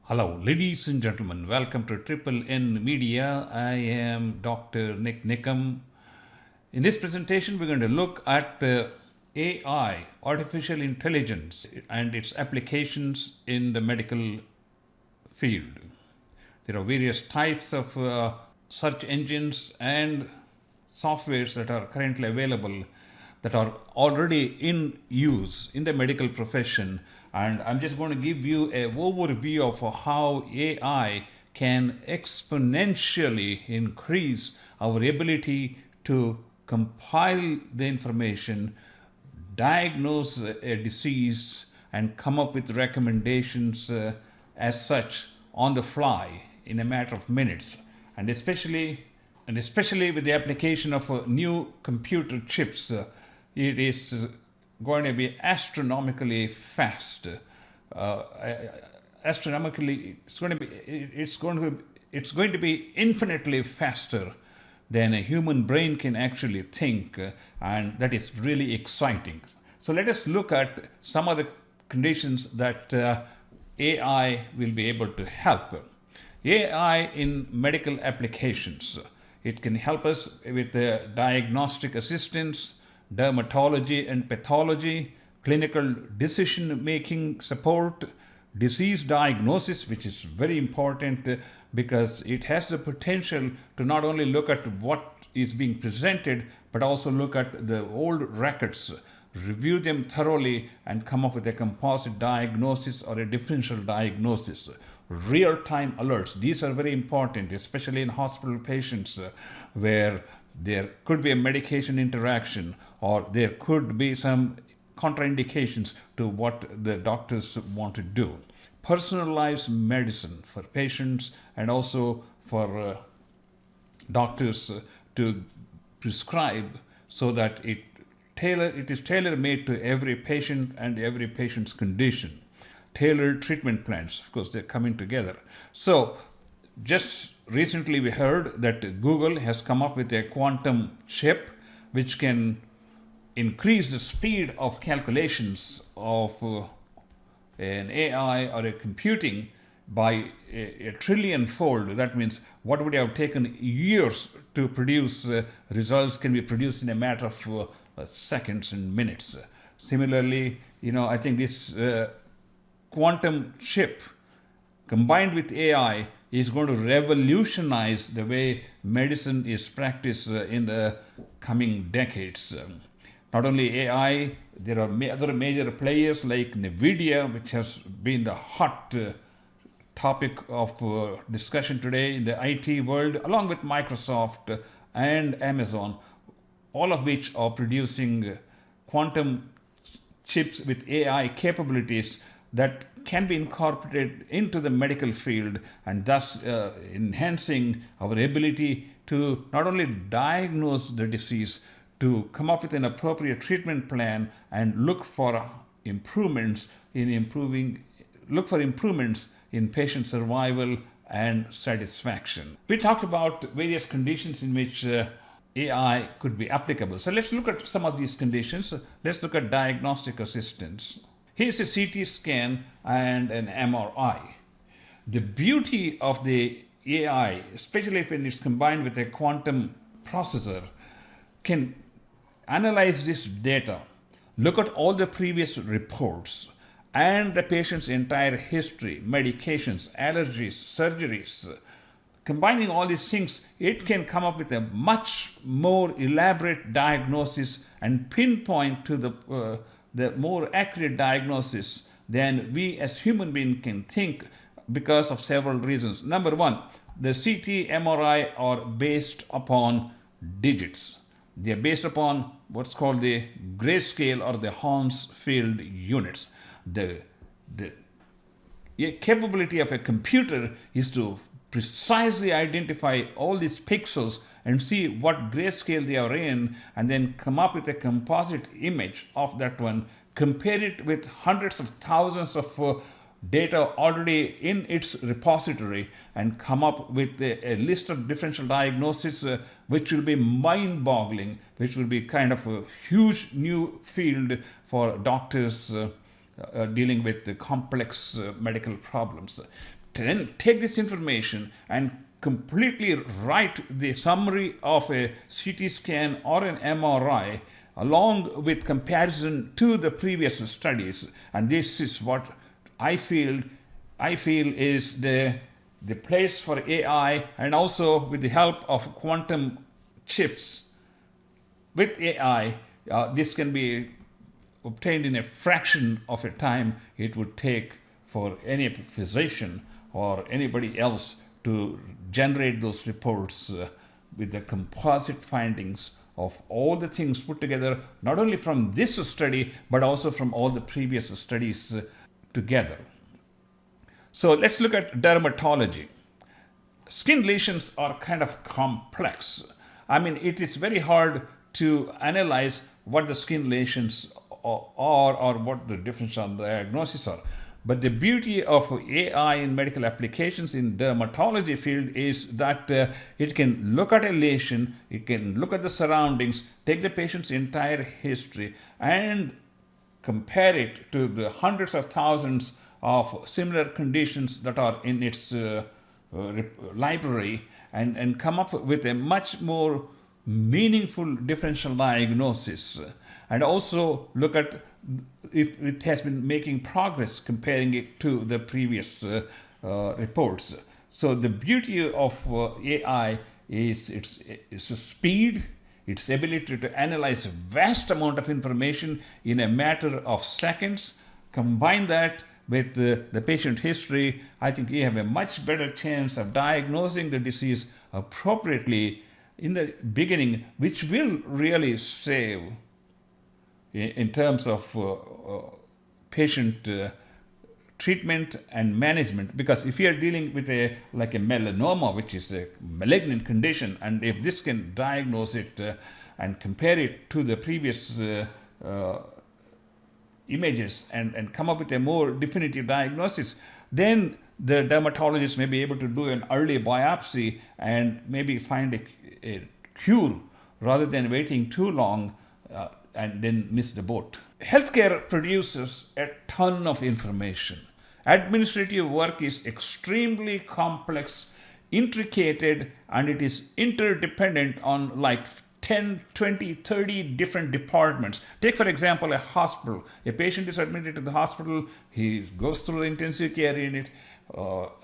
Hello, ladies and gentlemen. Welcome to Triple N Media. I am Dr. Nik Nikam. In this presentation, we're going to look at AI, artificial intelligence, and its applications in the medical field. There are various types of search engines and softwares that are currently available that are already in use in the medical profession, and I'm just going to give you an overview of how AI can exponentially increase our ability to compile the information, diagnose a disease, and come up with recommendations as such on the fly in a matter of minutes, and especially with the application of new computer chips, it is going to be astronomically fast. It's going to be infinitely faster than a human brain can actually think, and that is really exciting. So let us look at some of the conditions that AI will be able to help. AI in medical applications. It can help us with diagnostic assistance, dermatology and pathology, clinical decision-making support, disease diagnosis, which is very important because it has the potential to not only look at what is being presented, but also look at the old records, review them thoroughly, and come up with a composite diagnosis or a differential diagnosis. Real-time alerts, these are very important, especially in hospital patients where there could be a medication interaction or there could be some contraindications to what the doctors want to do. Personalized medicine for patients and also for doctors to prescribe so that it is tailor-made to every patient and every patient's condition. Tailored treatment plans, of course, they're coming together. So just recently we heard that Google has come up with a quantum chip which can increase the speed of calculations of an AI or a computing by a trillion fold. That means what would have taken years to produce results can be produced in a matter of seconds and minutes. Similarly, I think this quantum chip combined with AI is going to revolutionize the way medicine is practiced in the coming decades. Not only AI, there are other major players like NVIDIA, which has been the hot topic of discussion today in the IT world, along with Microsoft and Amazon, all of which are producing quantum chips with AI capabilities that can be incorporated into the medical field, and thus enhancing our ability to not only diagnose the disease, to come up with an appropriate treatment plan and look for improvements in patient survival and satisfaction. We talked about various conditions in which AI could be applicable. So let's look at some of these conditions. Let's look at diagnostic assistance. Here's a CT scan and an MRI. The beauty of the AI, especially when it's combined with a quantum processor, can analyze this data, look at all the previous reports and the patient's entire history, medications, allergies, surgeries. Combining all these things, it can come up with a much more elaborate diagnosis and pinpoint to the more accurate diagnosis than we as human beings can think because of several reasons. Number one, the CT, MRI are based upon digits. They are based upon what's called the grayscale or the Hounsfield units. The capability of a computer is to precisely identify all these pixels and see what grayscale they are in, and then come up with a composite image of that one, compare it with hundreds of thousands of data already in its repository, and come up with a list of differential diagnoses which will be mind-boggling, which will be kind of a huge new field for doctors dealing with the complex medical problems. then take this information and completely write the summary of a CT scan or an MRI along with comparison to the previous studies. And this is what I feel is the place for AI, and also with the help of quantum chips. With AI, this can be obtained in a fraction of a time it would take for any physician or anybody else to generate those reports with the composite findings of all the things put together, not only from this study, but also from all the previous studies together. So let's look at dermatology. Skin lesions are kind of complex. I mean, it is very hard to analyze what the skin lesions are or what the differential diagnosis are. But the beauty of AI in medical applications in dermatology field is that it can look at a lesion, it can look at the surroundings, take the patient's entire history and compare it to the hundreds of thousands of similar conditions that are in its library, and come up with a much more meaningful differential diagnosis, and also look at if it has been making progress comparing it to the previous reports. So the beauty of AI is its speed, its ability to analyze a vast amount of information in a matter of seconds. Combine that with the patient history, I think you have a much better chance of diagnosing the disease appropriately in the beginning, which will really save in terms of patient treatment and management. Because if you are dealing with like a melanoma, which is a malignant condition, and if this can diagnose it and compare it to the previous images and come up with a more definitive diagnosis, then the dermatologist may be able to do an early biopsy and maybe find a cure rather than waiting too long and then miss the boat. Healthcare produces a ton of information. Administrative work is extremely complex, intricate, and it is interdependent on like 10, 20, 30 different departments. Take, for example, a hospital. A patient is admitted to the hospital, he goes through the intensive care unit,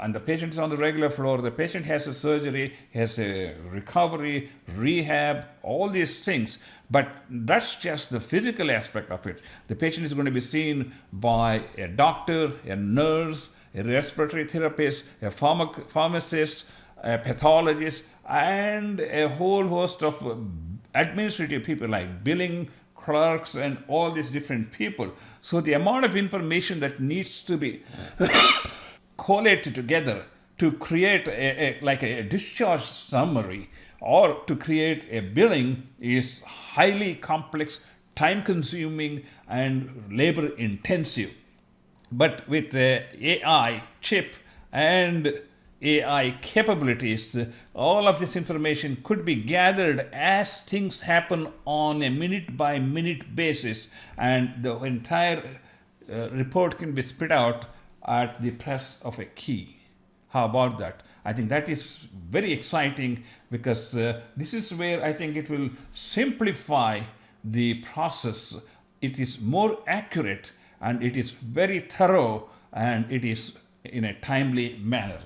and the patient is on the regular floor. The patient has a surgery, has a recovery, rehab, all these things. But that's just the physical aspect of it. The patient is going to be seen by a doctor, a nurse, a respiratory therapist, a pharmacist, a pathologist, and a whole host of administrative people like billing clerks and all these different people. So the amount of information that needs to be collated together to create a discharge summary or to create a billing is highly complex, time consuming, and labor intensive. But with the AI chip and AI capabilities, all of this information could be gathered as things happen on a minute by minute basis, and the entire report can be spit out at the press of a key. How about that? I think that is very exciting, because this is where I think it will simplify the process. It is more accurate, and it is very thorough, and it is in a timely manner.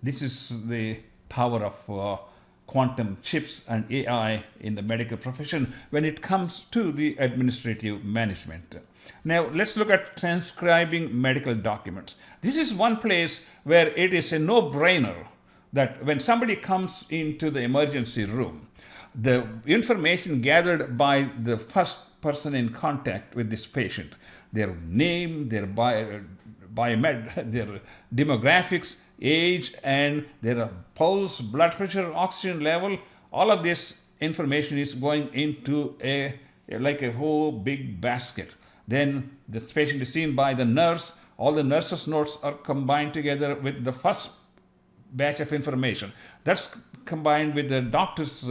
This is the power of quantum chips and AI in the medical profession when it comes to the administrative management. Now, let's look at transcribing medical documents. This is one place where it is a no-brainer that when somebody comes into the emergency room, the information gathered by the first person in contact with this patient, their name, their biomed, their demographics, age, and their pulse, blood pressure, oxygen level, all of this information is going into like a whole big basket. Then this patient is seen by the nurse. All the nurse's notes are combined together with the first batch of information. That's combined with the doctor's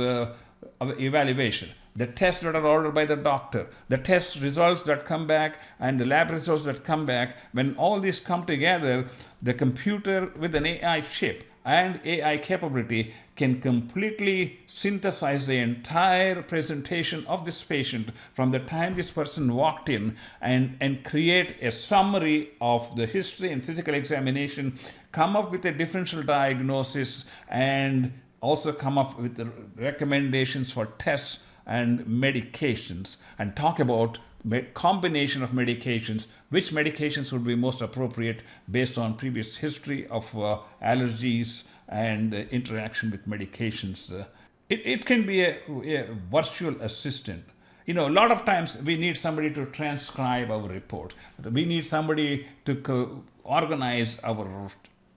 evaluation. the tests that are ordered by the doctor, the test results that come back, and the lab results that come back. When all these come together, the computer with an AI chip and AI capability can completely synthesize the entire presentation of this patient from the time this person walked in, and create a summary of the history and physical examination, come up with a differential diagnosis, and also come up with the recommendations for tests and medications, and talk about combination of medications, which medications would be most appropriate based on previous history of allergies and interaction with medications. It can be a virtual assistant. A lot of times we need somebody to transcribe our report. We need somebody to organize our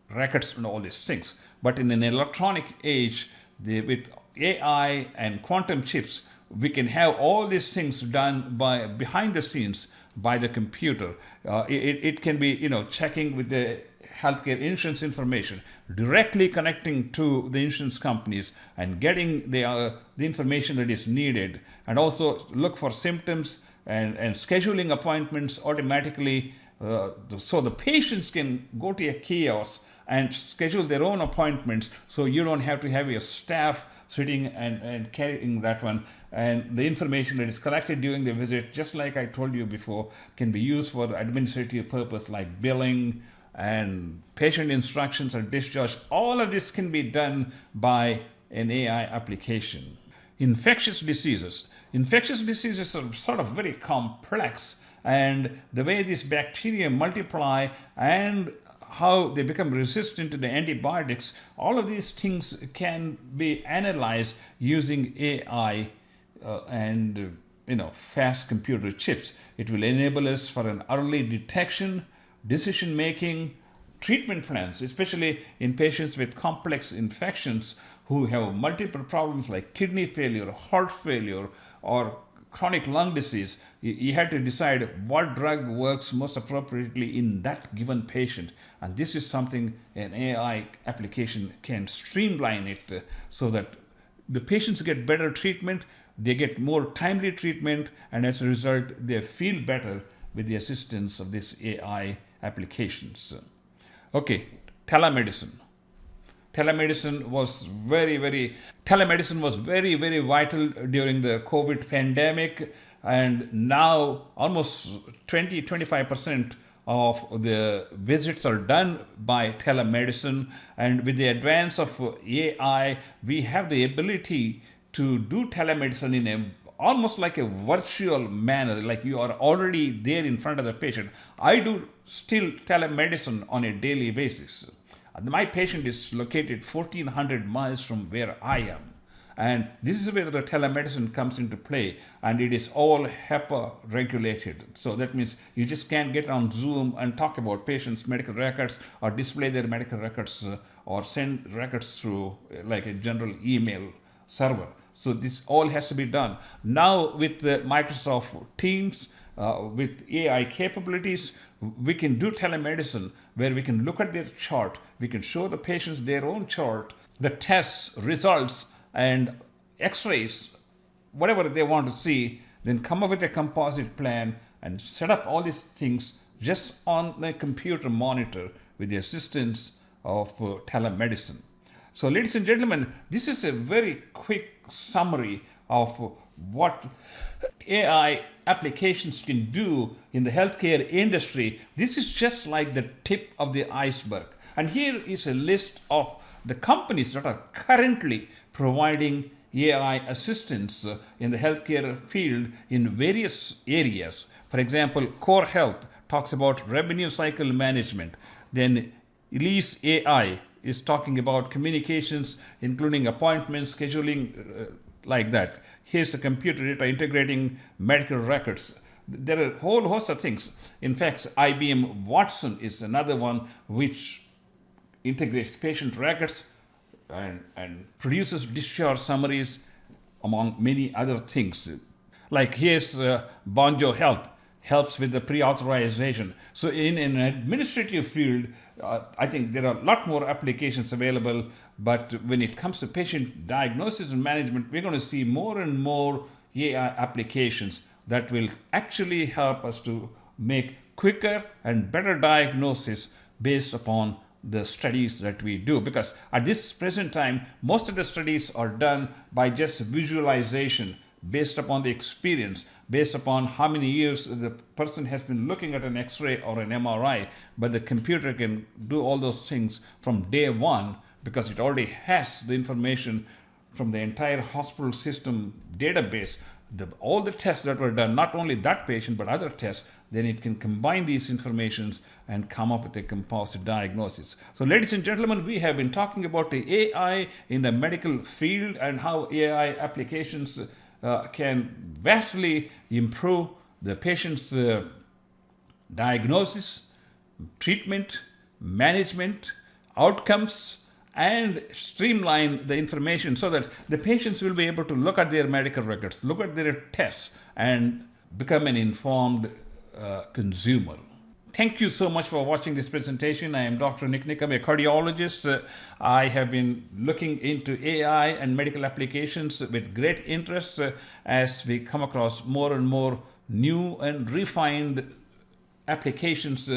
records and all these things. But in an electronic age, with AI and quantum chips, we can have all these things done by behind the scenes by the computer. It can be, checking with the healthcare insurance information, directly connecting to the insurance companies and getting the information that is needed, and also look for symptoms and scheduling appointments automatically, so the patients can go to a kiosk and schedule their own appointments, so you don't have to have your staff sitting and carrying that one. And the information that is collected during the visit, just like I told you before, can be used for administrative purpose like billing and patient instructions or discharge. All of this can be done by an AI application. Infectious diseases are sort of very complex, and the way these bacteria multiply and how they become resistant to the antibiotics, all of these things can be analyzed using AI and fast computer chips. It will enable us for an early detection, decision making, treatment plans, especially in patients with complex infections who have multiple problems like kidney failure, heart failure, or chronic lung disease. You had to decide what drug works most appropriately in that given patient. And this is something an AI application can streamline it so that the patients get better treatment, they get more timely treatment, and as a result, they feel better with the assistance of these AI applications. Okay, telemedicine. Telemedicine was very, very vital during the COVID pandemic, and now almost 25% of the visits are done by telemedicine. And with the advance of AI, we have the ability to do telemedicine in a almost like a virtual manner, like you are already there in front of the patient. I do still telemedicine on a daily basis. My patient is located 1,400 miles from where I am. And this is where the telemedicine comes into play, and it is all HIPAA regulated. So that means you just can't get on Zoom and talk about patients' medical records or display their medical records or send records through like a general email server. So this all has to be done. Now with the Microsoft Teams, with AI capabilities, we can do telemedicine where we can look at their chart, we can show the patients their own chart, the tests, results, and x-rays, whatever they want to see, then come up with a composite plan and set up all these things just on a computer monitor with the assistance of telemedicine. So ladies and gentlemen, this is a very quick summary of what AI applications can do in the healthcare industry. This is just like the tip of the iceberg. And here is a list of the companies that are currently providing AI assistance in the healthcare field in various areas. For example, Core Health talks about revenue cycle management. Then Elise AI is talking about communications, including appointments, scheduling, like that. Here's a computer data integrating medical records. There are a whole host of things. In fact, IBM Watson is another one which integrates patient records and produces discharge summaries, among many other things. Like here's Bonjo Health, helps with the pre-authorization. So in an administrative field, I think there are a lot more applications available, but when it comes to patient diagnosis and management, we're going to see more and more AI applications that will actually help us to make quicker and better diagnosis based upon the studies that we do. Because at this present time, most of the studies are done by just visualization based upon the experience, based upon how many years the person has been looking at an X-ray or an MRI. But the computer can do all those things from day one because it already has the information from the entire hospital system database, all the tests that were done, not only that patient but other tests. Then it can combine these informations and come up with a composite diagnosis. So ladies and gentlemen, we have been talking about the AI in the medical field and how AI applications can vastly improve the patient's diagnosis, treatment, management, outcomes, and streamline the information so that the patients will be able to look at their medical records, look at their tests, and become an informed consumer. Thank you so much for watching this presentation. I am Dr. Nik Nikam, a cardiologist. I have been looking into AI and medical applications with great interest as we come across more and more new and refined applications.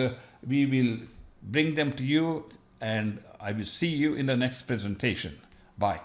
We will bring them to you, and I will see you in the next presentation. Bye.